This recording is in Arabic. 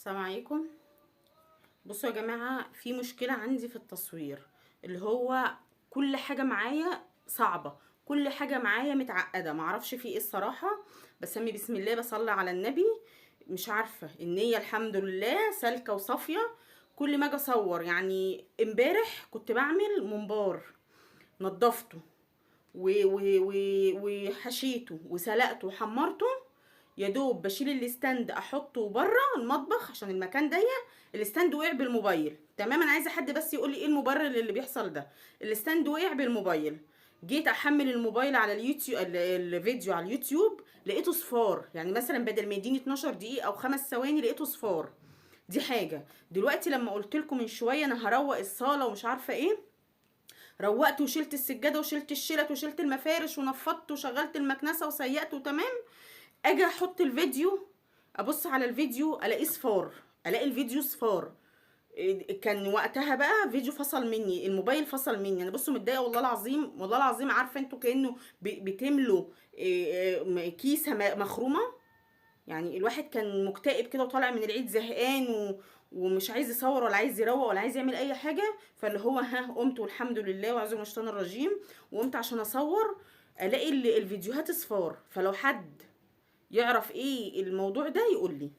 السلام عليكم. بصوا يا جماعه، في مشكله عندي في التصوير، اللي هو كل حاجه معايا صعبه، كل حاجه معايا متعقده، معرفش في ايه الصراحه. بسمي بسم الله، بصلي على النبي. مش عارفه، النيه الحمد لله سالكه وصافيه. كل ما اجي اصور، يعني امبارح كنت بعمل منبار، نضفته وحشيته وسلقته وحمرته. يا دوب بشيل الاستند احطه بره المطبخ عشان المكان ضيق. الاستند وقع بالموبايل. تمام، انا عايزه حد بس يقول لي ايه المبرر اللي بيحصل ده. الاستند وقع بالموبايل. جيت احمل الموبايل على اليوتيوب، الفيديو على اليوتيوب، لقيته صفار. يعني مثلا بدل ما يديني 12 دقيقه او 5 ثواني لقيته صفار. دي حاجه. دلوقتي لما قلت لكم من شويه انا هروق الصاله ومش عارفه ايه، روقت وشلت السجاده وشلت الشلت وشلت المفارش ونفضت وشغلت المكنسه وسيقت وتمام. اجي احط الفيديو، ابص على الفيديو الاقيه صفار، الاقي الفيديو صفار. كان وقتها بقى فيديو فصل مني، الموبايل فصل مني. انا بصوا متضايقه والله العظيم، والله العظيم. عارفه انتوا كانه بتملوا كيسه مخرومه. يعني الواحد كان مكتئب كده وطالع من العيد زهقان ومش عايز يصور ولا عايز يروق ولا عايز يعمل اي حاجه. فاللي هو قمت والحمد لله واعوذ بالله من الشيطان الرجيم، وقمت عشان اصور. الاقي الفيديوهات صفار. فلو حد يعرف ايه الموضوع ده يقول لي.